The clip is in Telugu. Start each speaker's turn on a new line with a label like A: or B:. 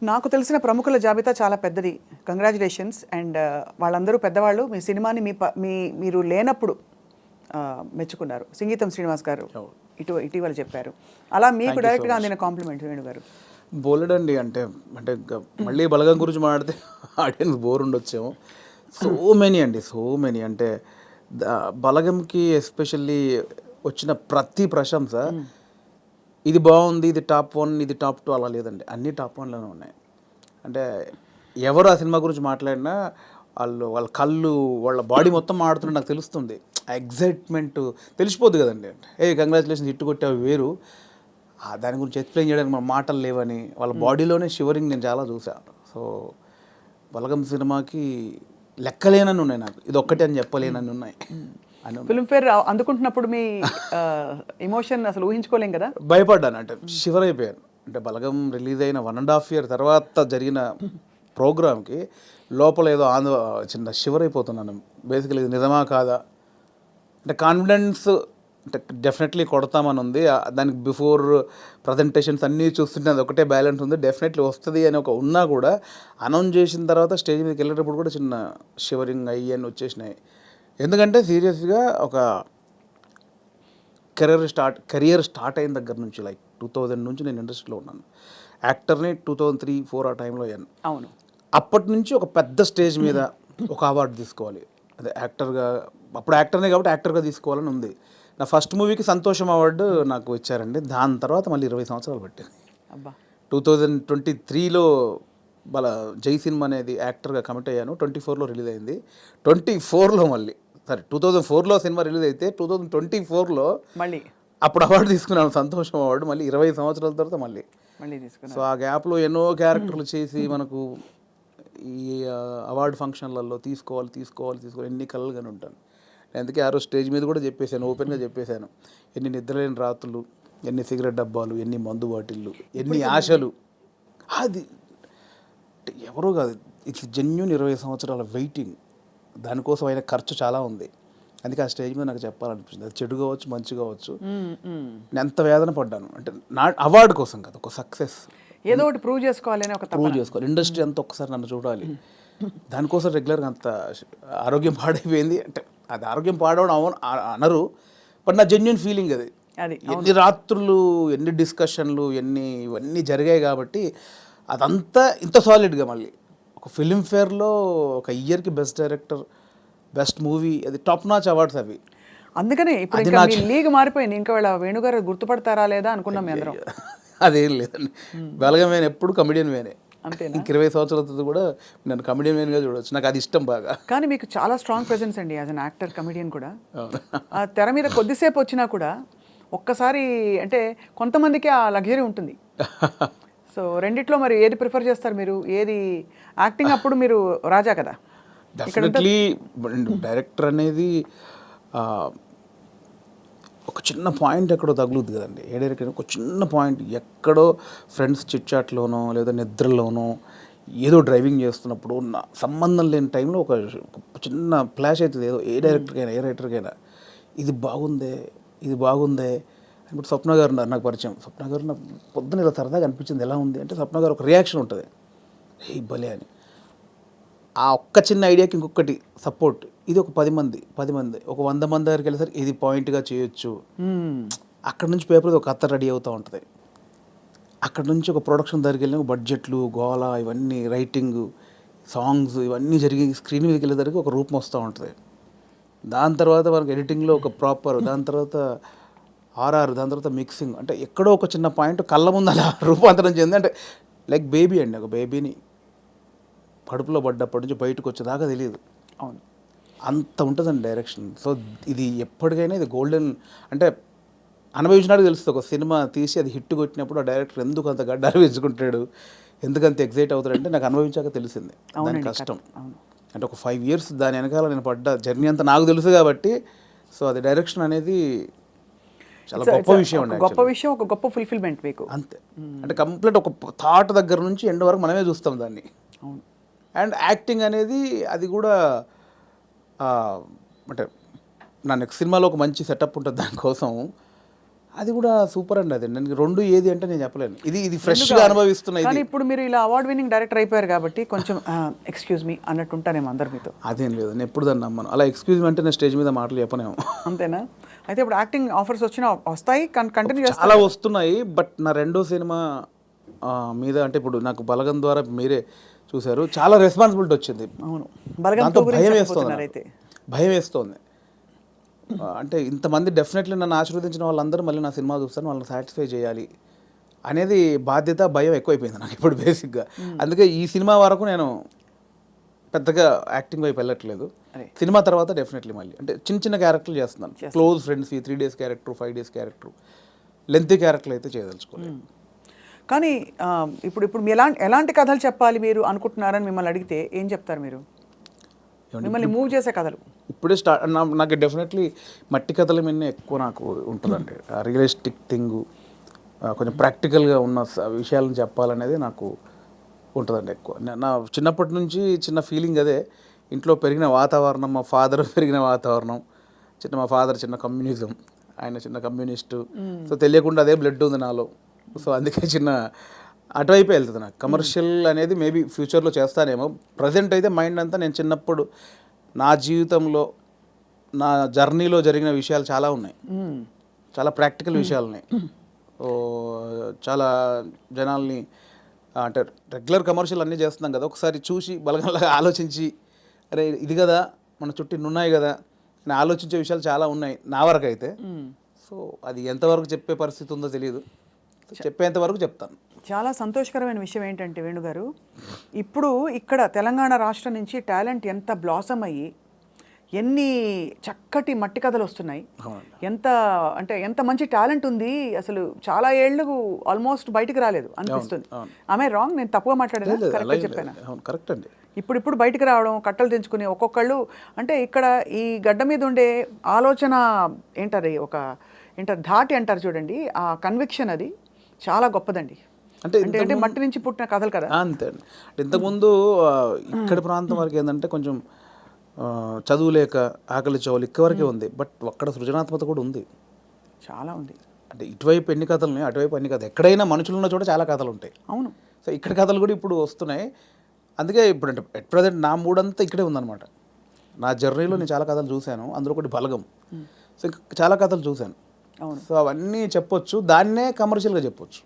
A: నాకు తెలిసిన ప్రముఖుల జాబితా చాలా పెద్దది. కంగ్రాచ్యులేషన్స్. అండ్ వాళ్ళందరూ పెద్దవాళ్ళు. మీ సినిమాని మీరు లేనప్పుడు మెచ్చుకున్నారు. సింగీతం శ్రీనివాస్ గారు ఇటీవల చెప్పారు. అలా మీకు డైరెక్ట్గా అందిన కాంప్లిమెంట్ వేణుగారు.
B: బోలెడండి. అంటే అంటే మళ్ళీ బలగం గురించి మాట్లాడితే ఆడియన్స్ బోర్ ఉండొచ్చేమో. సో మెనీ అండి, సో మెనీ. అంటే బలగంకి ఎస్పెషల్లీ వచ్చిన ప్రతి ప్రశంస ఇది బాగుంది, ఇది టాప్ 1, ఇది టాప్ 2 అలా లేదండి. అన్నీ టాప్ 1లోనే ఉన్నాయి. అంటే ఎవరు ఆ సినిమా గురించి మాట్లాడినా వాళ్ళ కళ్ళు, వాళ్ళ బాడీ మొత్తం మాడుతుంటే నాకు తెలుస్తుంది. ఆ ఎగ్జైట్మెంట్ తెలిసిపోద్ది కదండి. కంగ్రాచులేషన్స్ హిట్ కొట్టావు వేరు, దాని గురించి ఎక్స్ప్లెయిన్ చేయడానికి మన మాటలు లేవని వాళ్ళ బాడీలోనే షివరింగ్ నేను చాలా చూసాను. సో బలగం సినిమాకి లెక్కలేనని ఉన్నాయి, నాకు ఇది ఒక్కటే అని చెప్పలేనని ఉన్నాయి.
A: ఫిల్మ్ఫేర్ అందుకుంటున్నప్పుడు మీ ఎమోషన్ అసలు ఊహించుకోలేం కదా.
B: భయపడ్డాను, అంటే షివర్ అయిపోయాను. అంటే బలగం రిలీజ్ అయిన 1.5 year తర్వాత జరిగిన ప్రోగ్రామ్కి లోపల ఏదో చిన్న షివర్ అయిపోతున్నాను. బేసికలీ ఇది నిజమా కాదా అంటే కాన్ఫిడెన్స్ అంటే డెఫినెట్లీ కొడతామని ఉంది. దానికి బిఫోర్ ప్రజెంటేషన్స్ అన్నీ చూస్తుంటే అది ఒకటే బ్యాలెన్స్ ఉంది, డెఫినెట్లీ వస్తుంది అని ఒక ఉన్నా కూడా అనౌన్స్ చేసిన తర్వాత స్టేజ్ మీదకి వెళ్ళేటప్పుడు కూడా చిన్న షివరింగ్ అయ్యి అని వచ్చేసినాయి. ఎందుకంటే సీరియస్గా ఒక కెరియర్ స్టార్ట్ అయిన దగ్గర నుంచి, లైక్ 2000 నుంచి నేను ఇండస్ట్రీలో ఉన్నాను. యాక్టర్ని 2003-04 ఆ టైంలో అయ్యాను.
A: అవును.
B: అప్పటి నుంచి ఒక పెద్ద స్టేజ్ మీద ఒక అవార్డు తీసుకోవాలి, అదే యాక్టర్గా. అప్పుడు యాక్టర్నే కాబట్టి యాక్టర్గా తీసుకోవాలని ఉంది. నా ఫస్ట్ మూవీకి సంతోషం అవార్డు నాకు ఇచ్చారండి. దాని తర్వాత మళ్ళీ 20 సంవత్సరాలు పట్టింది. 2023లో జై సినిమా అనేది యాక్టర్గా కమిట్ అయ్యాను. 24లో రిలీజ్ అయింది. 24లో మళ్ళీ 2004లో సినిమా రిలీజ్ అయితే 2024లో
A: మళ్ళీ
B: అప్పుడు అవార్డు తీసుకున్నాను, సంతోషం అవార్డు. మళ్ళీ 20 సంవత్సరాల తర్వాత మళ్ళీ తీసుకున్నాను. సో ఆ గ్యాప్లో ఎన్నో క్యారెక్టర్లు చేసి మనకు ఈ అవార్డు ఫంక్షన్లలో తీసుకోవాలి ఎన్ని కలలుగానే ఉంటాను. అందుకే ఆ రోజు స్టేజ్ మీద కూడా చెప్పేశాను, ఓపెన్గా చెప్పేశాను, ఎన్ని నిద్రలేని రాత్రులు, ఎన్ని సిగరెట్ డబ్బాలు, ఎన్ని మందు బాటిళ్ళు, ఎన్ని ఆశలు. అది ఎవరో కాదు, ఇట్స్ జెన్యూన్ 20 సంవత్సరాల వెయిటింగ్. దానికోసం అయిన ఖర్చు చాలా ఉంది. అందుకే ఆ స్టేజ్ మీద నాకు చెప్పాలనిపించింది. అది చెడు కావచ్చు, మంచి కావచ్చు, నేను ఎంత వేదన పడ్డాను అంటే నా అవార్డు కోసం కదా, ఒక సక్సెస్
A: ఏదో ఒకటి ప్రూవ్ చేసుకోవాలి.
B: ఇండస్ట్రీ అంతా ఒక్కసారి నన్ను చూడాలి. దానికోసం రెగ్యులర్గా అంత ఆరోగ్యం పాడైపోయింది. అంటే అది ఆరోగ్యం పాడవడం అనరు, బట్ నా జెన్యూన్ ఫీలింగ్ అది. ఎన్ని రాత్రులు, ఎన్ని డిస్కషన్లు, ఇవన్నీ జరిగాయి కాబట్టి అదంతా ఇంత సాలిడ్గా మళ్ళీ ఒక ఫిల్మ్ఫేర్లో ఒక ఇయర్కి బెస్ట్ డైరెక్టర్, బెస్ట్ మూవీ, అది టాప్ నాచ్ అవార్డ్స్ అవి.
A: అందుకనే ఇప్పుడు ఇంకా మీ లీగ్ మారిపోయింది. ఇంకా వాళ్ళ వేణుగారు గుర్తుపడతారా లేదా అనుకున్నాం మీ అందరం.
B: అదేం లేదండి, బలగం వేనే ఎప్పుడు కమెడియన్ వేనే. ఇంక 20 సంవత్సరాలతో కూడా నన్ను కమెడియన్ వేన్గా చూడవచ్చు, నాకు అది ఇష్టం బాగా.
A: కానీ మీకు చాలా స్ట్రాంగ్ ప్రెజెన్స్ అండి యాజ్ అన్ యాక్టర్, కమెడియన్ కూడా. ఆ తెర మీద కొద్దిసేపు వచ్చినా కూడా ఒక్కసారి అంటే కొంతమందికి ఆ లగ్జరీ ఉంటుంది. సో రెండిట్లో మరి ఏది ప్రిఫర్ చేస్తారు మీరు? ఏది యాక్టింగ్ అప్పుడు మీరు రాజా కదా.
B: డెఫినెట్లీ డైరెక్టర్ అనేది ఒక చిన్న పాయింట్ ఎక్కడో తగులుద్ది కదండి. ఏ డైరెక్టర్ ఒక చిన్న పాయింట్ ఎక్కడో ఫ్రెండ్స్ చిట్చాట్లోనో లేదా నిద్రలోనో ఏదో డ్రైవింగ్ చేస్తున్నప్పుడు సంబంధం లేని టైంలో ఒక చిన్న ఫ్లాష్ అవుతుంది. ఏదో ఏ రైటర్కైనా ఇది బాగుందే ఇప్పుడు స్వప్న గారు ఉన్నారు నాకు పరిచయం. స్వప్న గారు నాకు పొద్దున ఇలా సరదాగా అనిపించింది, ఎలా ఉంది అంటే స్వప్న గారు ఒక రియాక్షన్ ఉంటుంది, ఏ భలే అని. ఆ ఒక్క చిన్న ఐడియాకి ఇంకొకటి సపోర్ట్. ఇది ఒక 10 మంది ఒక 100 మంది దగ్గరికి వెళ్ళేసరికి ఇది పాయింట్గా చేయొచ్చు. అక్కడ నుంచి పేపర్ ఒక కథ రెడీ అవుతూ ఉంటుంది. అక్కడ నుంచి ఒక ప్రొడక్షన్ దగ్గరికి వెళ్ళిన బడ్జెట్లు, గోల, ఇవన్నీ రైటింగ్, సాంగ్స్ ఇవన్నీ జరిగి స్క్రీన్ మీదకి వెళ్ళేసరికి ఒక రూపం వస్తూ ఉంటుంది. దాని తర్వాత మనకి ఎడిటింగ్లో ఒక ప్రాపర్, దాని తర్వాత ఆర్ఆర్, దాని తర్వాత మిక్సింగ్, అంటే ఎక్కడో ఒక చిన్న పాయింట్ కళ్ళ ముందు అలా రూపాంతరం చెంది. అంటే లైక్ బేబీ అండి, ఒక బేబీని కడుపులో పడ్డప్పటి నుంచి బయటకు వచ్చేదాకా తెలియదు.
A: అవును,
B: అంత ఉంటుందండి డైరెక్షన్. సో ఇది ఎప్పటికైనా ఇది గోల్డెన్. అంటే అనుభవించినట్టు తెలుస్తుంది. ఒక సినిమా తీసి అది హిట్ కొట్టినప్పుడు ఆ డైరెక్టర్ ఎందుకు అంత గడ్డాలు వేసుకుంటాడు, ఎందుకంత ఎగ్జైట్ అవుతాడంటే నాకు అనుభవించాక తెలిసింది దాని కష్టం. అంటే ఒక 5 years దాని వెనకాల నేను పడ్డ జర్నీ అంతా నాకు తెలుసు కాబట్టి. సో అది డైరెక్షన్ అనేది చాలా గొప్ప విషయం అండి,
A: ఒక గొప్ప ఫుల్ఫిల్మెంట్ మీకు.
B: అంతే, అంటే కంప్లీట్ ఒక థాట్ దగ్గర నుంచి ఎండ్ వరకు మనమే చూస్తాం దాన్ని.
A: అవును.
B: అండ్ యాక్టింగ్ అనేది అది కూడా అంటే నా నెక్స్ట్ సినిమాలో ఒక మంచి సెటప్ ఉంటుంది దానికోసం. అది కూడా సూపర్ అండి. అది నేను రెండు ఏది అంటే నేను చెప్పలేను. ఇది ఫ్రెష్గా అనుభవిస్తున్నా.
A: కానీ
B: ఇది
A: ఇప్పుడు మీరు ఇలా అవార్డ్ విన్నింగ్ డైరెక్టర్ అయిపోయారు కాబట్టి కొంచెం ఎక్స్క్యూజ్ మీ అన్నట్టు ఉంటానేమో అందరు మీతో.
B: అదేం లేదు, నేను ఎప్పుడు దాన్ని నమ్మను. అలా ఎక్స్క్యూజ్ అంటే నేను స్టేజ్ మీద మాటలు చెప్పనేమో.
A: అంతేనా? అయితే ఇప్పుడు యాక్టింగ్ ఆఫర్స్ వచ్చినా వస్తాయి, కంటిన్యూ చేస్తారు.
B: చాలా వస్తున్నాయి. బట్ నా రెండో సినిమా మీద అంటే ఇప్పుడు నాకు బలగం ద్వారా మీరే చూశారు, చాలా రెస్పాన్సిబిలిటీ వచ్చింది.
A: అవును, బలగంతో
B: దాంతో
A: గురించి
B: భయం
A: చెప్పబోతున్నారు
B: వేస్తుంది.
A: అయితే.
B: భయం వేస్తుంది. అంటే ఇంతమంది డెఫినెట్లీ నన్ను ఆశీర్వదించిన వాళ్ళందరూ మళ్ళీ నా సినిమా చూస్తాను, వాళ్ళని సాటిస్ఫై చేయాలి అనేది బాధ్యత, భయం ఎక్కువైపోయింది నాకు ఇప్పుడు బేసిక్గా. అందుకే ఈ సినిమా వరకు నేను పెద్దగా యాక్టింగ్ వైపు వెళ్ళట్లేదు.
A: అరే.
B: సినిమా తర్వాత డెఫినెట్లీ మళ్ళీ అంటే చిన్న చిన్న క్యారెక్టర్లు చేస్తున్నాను. Close friends, 3 days character, 5 days character, lengthy క్యారెక్టర్లు అయితే చేయదలుచుకోలేదు.
A: కానీ ఇప్పుడు మీ ఎలాంటి కథలు చెప్పాలి మీరు అనుకుంటున్నారని మిమ్మల్ని అడిగితే ఏం చెప్తారు మీరు? మిమ్మల్ని మూవ్ చేసే కథలు
B: ఇప్పుడే నాకు డెఫినెట్లీ మట్టి కథల మీద ఎక్కువ నాకు ఉంటుందండి. రియలిస్టిక్ థింగ్, కొంచెం ప్రాక్టికల్గా ఉన్న విషయాలను చెప్పాలనేది నాకు ఉంటుందండి ఎక్కువ. నా చిన్నప్పటి నుంచి చిన్న ఫీలింగ్ అదే. ఇంట్లో పెరిగిన వాతావరణం, మా ఫాదర్ పెరిగిన వాతావరణం, మా ఫాదర్ చిన్న కమ్యూనిజం, ఆయన చిన్న కమ్యూనిస్టు. సో తెలియకుండా అదే బ్లడ్ ఉంది నాలో. సో అందుకే చిన్న అటువైపే వెళ్తుంది నాకు. కమర్షియల్ అనేది మేబీ ఫ్యూచర్లో చేస్తానేమో. ప్రజెంట్ అయితే మైండ్ అంతా నేను చిన్నప్పుడు నా జీవితంలో, నా జర్నీలో జరిగిన విషయాలు చాలా ఉన్నాయి, చాలా ప్రాక్టికల్ విషయాలు ఉన్నాయి. చాలా జనాల్ని అంటే రెగ్యులర్ కమర్షియల్ అన్నీ చేస్తున్నాం కదా, ఒకసారి చూసి బలగంలాగా ఆలోచించి అరే ఇది కదా మన చుట్టూ ఉన్నాయి కదా అని ఆలోచించే విషయాలు చాలా ఉన్నాయి నా వరకు అయితే. సో అది ఎంతవరకు చెప్పే పరిస్థితి ఉందో తెలియదు, చెప్పేంత వరకు చెప్తాను.
A: చాలా సంతోషకరమైన విషయం ఏంటంటే వేణుగారు, ఇప్పుడు ఇక్కడ తెలంగాణ రాష్ట్రం నుంచి టాలెంట్ ఎంత బ్లాసమ్ అయ్యి ఎన్ని చక్కటి మట్టి కథలు వస్తున్నాయి, ఎంత మంచి టాలెంట్ ఉంది అసలు. చాలా ఏళ్ళు ఆల్మోస్ట్ బయటికి రాలేదు అనిపిస్తుంది. ఆమె రాంగ్? నేను తప్పుగా మాట్లాడేదా? కరెక్ట్గా చెప్పాను?
B: కరెక్ట్ అండి.
A: ఇప్పుడు బయటకు రావడం, కట్టలు తెంచుకుని ఒక్కొక్కళ్ళు అంటే ఇక్కడ ఈ గడ్డ మీద ఉండే ఆలోచన ఏంటారు, ధాటి అంటారు చూడండి, ఆ కన్విక్షన్ అది చాలా గొప్పదండి. అంటే మట్టి నుంచి పుట్టిన కథలు కదా.
B: అంతే అండి. ఇంతకుముందు ఇక్కడ ప్రాంతం వరకు ఏంటంటే కొంచెం చదువు లేక ఆకలి చౌలు ఇక్కవరకే ఉంది. బట్ అక్కడ సృజనాత్మకత కూడా ఉంది, చాలా ఉంది. అంటే ఇటువైపు ఎన్ని కథలు ఉన్నాయి, అటువైపు ఎన్ని కథలు. ఎక్కడైనా మనుషులు ఉన్న చోట చాలా కథలు ఉంటాయి.
A: అవును.
B: సో ఇక్కడ కథలు కూడా ఇప్పుడు వస్తున్నాయి. అందుకే ఇప్పుడు అంటే ఎట్ ప్రజెంట్ నా మూడంతా ఇక్కడే ఉందన్నమాట. నా జర్నీలో నేను చాలా కథలు చూశాను, అందులో ఒకటి బలగం. సో ఇంకా చాలా కథలు చూశాను. సో అవన్నీ చెప్పొచ్చు, దాన్నే కమర్షియల్గా చెప్పొచ్చు.